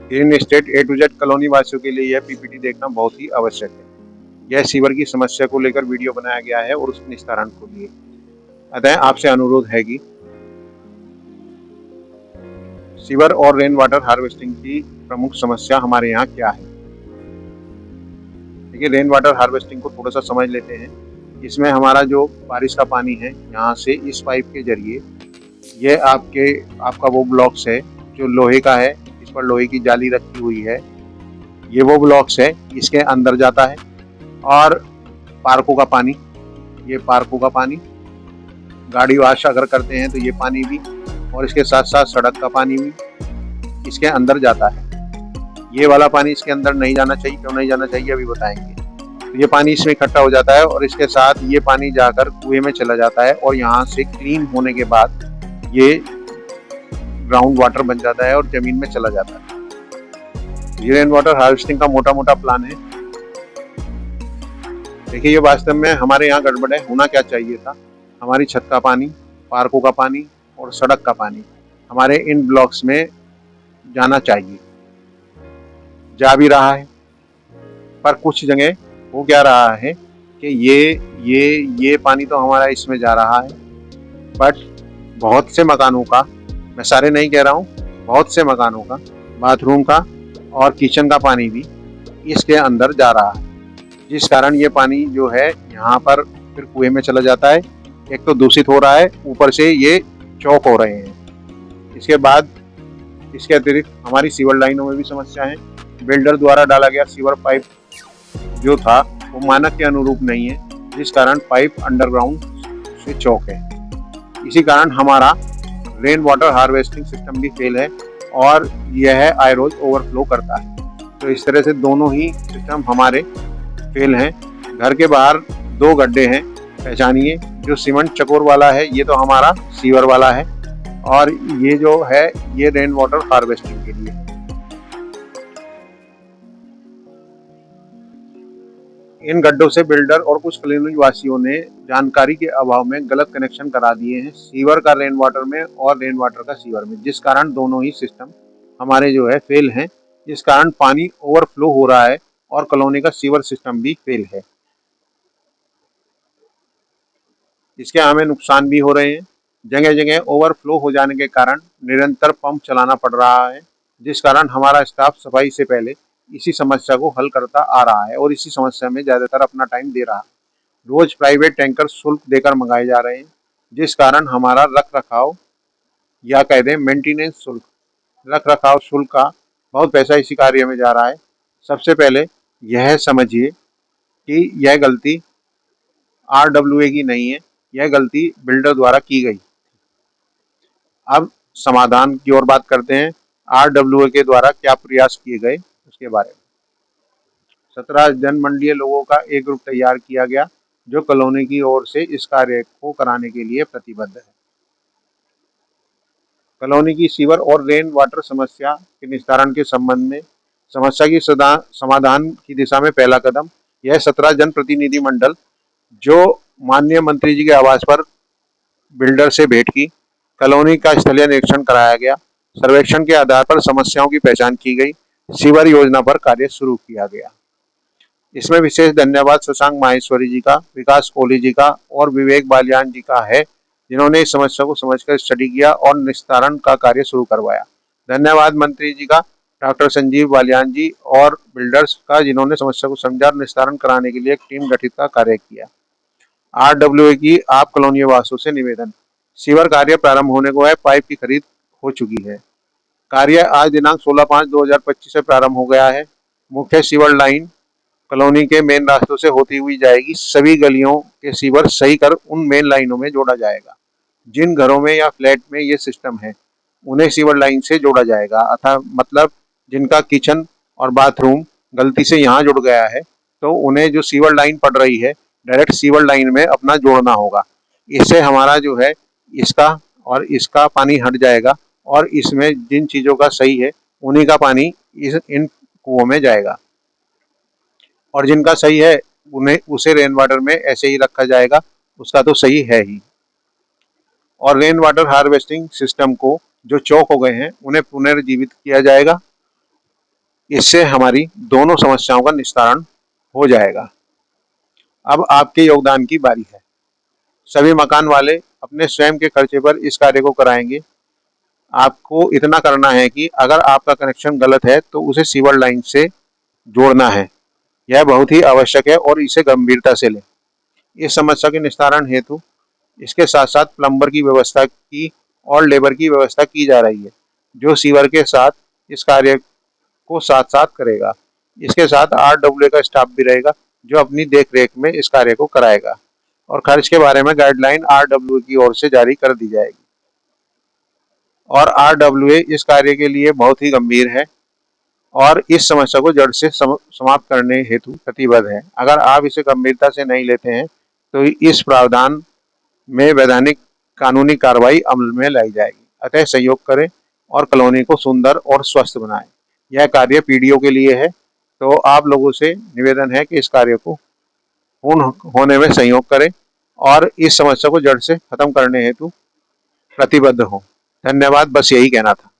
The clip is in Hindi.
Green state A to Z colony वासियों के लिए यह पीपीटी देखना बहुत ही आवश्यक है। यह सीवर की समस्या को लेकर वीडियो बनाया गया है और उसके निस्तारण को लिए। अतः आपसे अनुरोध है कि सीवर और रेन वाटर हार्वेस्टिंग की प्रमुख समस्या हमारे यहाँ क्या है। देखिए, रेन वाटर हार्वेस्टिंग को थोड़ा सा समझ लेते हैं। इसमें हमारा जो बारिश का पानी है, यहाँ से इस पाइप के जरिए यह आपका वो ब्लॉक्स है जो लोहे का है, इस पर लोहे की जाली रखी हुई है। ये वो ब्लॉक्स है, इसके अंदर जाता है। और पार्कों का पानी, ये पार्कों का पानी, गाड़ी वॉश अगर करते हैं तो ये पानी भी, और इसके साथ साथ सड़क का पानी भी इसके अंदर जाता है। ये वाला पानी इसके अंदर नहीं जाना चाहिए। क्यों नहीं जाना चाहिए अभी बताएंगे। तो ये पानी इसमें इकट्ठा हो जाता है और इसके साथ ये पानी जाकर कुएं में चला जाता है और यहाँ से क्लीन होने के बाद ये ग्राउंड वाटर बन जाता है और जमीन में चला जाता है। ये रेन वाटर हार्वेस्टिंग का मोटा मोटा प्लान है। देखिए, ये वास्तव में हमारे यहाँ गड़बड़ है। होना क्या चाहिए था, हमारी छत का पानी, पार्कों का पानी और सड़क का पानी हमारे इन ब्लॉक्स में जाना चाहिए। जा भी रहा है, पर कुछ जगह हो क्या रहा है कि ये पानी तो हमारा इसमें जा रहा है, बट बहुत से मकानों का, मैं सारे नहीं कह रहा हूँ, बहुत से मकानों का, बाथरूम का और किचन का पानी भी इसके अंदर जा रहा है, जिस कारण ये पानी जो है यहाँ पर फिर कुएं में चला जाता है। एक तो दूषित हो रहा है, ऊपर से ये चौक हो रहे हैं। इसके बाद इसके अतिरिक्त हमारी सीवर लाइनों में भी समस्या है। बिल्डर द्वारा डाला गया सीवर पाइप जो था वो मानक के अनुरूप नहीं है, जिस कारण पाइप अंडरग्राउंड से चौक है। इसी कारण हमारा रेन वाटर हार्वेस्टिंग सिस्टम भी फेल है और यह आए रोज ओवरफ्लो करता है। तो इस तरह से दोनों ही सिस्टम हमारे फेल हैं। घर के बाहर 2 गड्ढे हैं, पहचानिए। जो सीमेंट चकोर वाला है ये तो हमारा सीवर वाला है, और ये जो है ये रेन वाटर हार्वेस्टिंग के लिए। इन गड्ढों से बिल्डर और कुछ कॉलोनी वासियों ने जानकारी के अभाव में गलत कनेक्शन करा दिए हैं, सीवर का रेन वाटर में और रेन वाटर का सीवर में, जिस कारण दोनों ही सिस्टम हमारे जो है फेल हैं। जिस कारण पानी ओवरफ्लो हो रहा है और कॉलोनी का सीवर सिस्टम भी फेल है। इसके हमें नुकसान भी हो रहे हैं। जगह जगह ओवरफ्लो हो जाने के कारण निरंतर पंप चलाना पड़ रहा है, जिस कारण हमारा स्टाफ सफाई से पहले इसी समस्या को हल करता आ रहा है और इसी समस्या में ज़्यादातर अपना टाइम दे रहा है। रोज प्राइवेट टैंकर शुल्क देकर मंगाए जा रहे हैं, जिस कारण हमारा रख रखाव या कह दें मेंटेनेंस शुल्क, रख रखाव शुल्क का बहुत पैसा इसी कार्य में जा रहा है। सबसे पहले यह समझिए कि यह गलती RWA की नहीं है, यह गलती बिल्डर द्वारा की गई। अब समाधान की ओर बात करते हैं। RWA के द्वारा क्या प्रयास किए गए उसके बारे में। 17 जनमंडलीय लोगों का एक ग्रुप तैयार किया गया जो कॉलोनी की ओर से इस कार्य को कराने के लिए प्रतिबद्ध है। कॉलोनी की सीवर और रेन वाटर समस्या के निस्तारण के संबंध में समस्या की समाधान की दिशा में पहला कदम, यह 17 जनप्रतिनिधि मंडल जो माननीय मंत्री जी के आवास पर बिल्डर से भेंट की, कॉलोनी का स्थलीय निरीक्षण कराया गया, सर्वेक्षण के आधार पर समस्याओं की पहचान की गई, सीवर योजना पर कार्य शुरू किया गया। इसमें विशेष धन्यवाद शशांक माहेश्वरी जी का, विकास कोहली जी का और विवेक बालियान जी का है, जिन्होंने इस समस्या को समझकर स्टडी किया और निस्तारण का कार्य शुरू करवाया। धन्यवाद मंत्री जी का, डॉक्टर संजीव बालियान जी और बिल्डर्स का, जिन्होंने समस्या को समझा और निस्तारण कराने के लिए एक टीम गठित का कार्य किया। RWA की आप कॉलोनी वासियों से निवेदन, सीवर कार्य प्रारंभ होने को है, पाइप की खरीद हो चुकी है। कार्य आज दिनांक 16/5/2025 से प्रारंभ हो गया है। मुख्य सीवर लाइन कॉलोनी के मेन रास्तों से होती हुई जाएगी। सभी गलियों के सीवर सही कर उन मेन लाइनों में जोड़ा जाएगा। जिन घरों में या फ्लैट में ये सिस्टम है उन्हें सीवर लाइन से जोड़ा जाएगा, अतः मतलब जिनका किचन और बाथरूम गलती से यहाँ जुड़ गया है तो उन्हें जो सीवर लाइन पड़ रही है डायरेक्ट सीवर लाइन में अपना जोड़ना होगा। इससे हमारा जो है इसका और इसका पानी हट जाएगा और इसमें जिन चीज़ों का सही है उन्हीं का पानी इन कुओं में जाएगा, और जिनका सही है उन्हें उसे रेन वाटर में ऐसे ही रखा जाएगा, उसका तो सही है ही। और रेन वाटर हार्वेस्टिंग सिस्टम को जो चौक हो गए हैं उन्हें पुनर्जीवित किया जाएगा। इससे हमारी दोनों समस्याओं का निस्तारण हो जाएगा। अब आपके योगदान की बारी है। सभी मकान वाले अपने स्वयं के खर्चे पर इस कार्य को कराएंगे। आपको इतना करना है कि अगर आपका कनेक्शन गलत है तो उसे सीवर लाइन से जोड़ना है। यह बहुत ही आवश्यक है और इसे गंभीरता से लें। इस समस्या के निस्तारण हेतु इसके साथ साथ प्लम्बर की व्यवस्था की और लेबर की व्यवस्था की जा रही है, जो सीवर के साथ इस कार्य को साथ साथ करेगा। इसके साथ आरडब्ल्यूए का स्टाफ भी रहेगा, जो अपनी देख रेख में इस कार्य को कराएगा और खर्च के बारे में गाइडलाइन आरडब्ल्यूए की ओर से जारी कर दी जाएगी। और आरडब्ल्यूए इस कार्य के लिए बहुत ही गंभीर है और इस समस्या को जड़ से समाप्त करने हेतु प्रतिबद्ध है। अगर आप इसे गंभीरता से नहीं लेते हैं तो इस प्रावधान में वैधानिक कानूनी कार्रवाई अमल में लाई जाएगी। अतः सहयोग करें और कॉलोनी को सुंदर और स्वस्थ बनाएं। यह कार्य पीडीओ के लिए है, तो आप लोगों से निवेदन है कि इस कार्य को पूर्ण होने में सहयोग करें और इस समस्या को जड़ से खत्म करने हेतु प्रतिबद्ध हों। धन्यवाद, बस यही कहना था।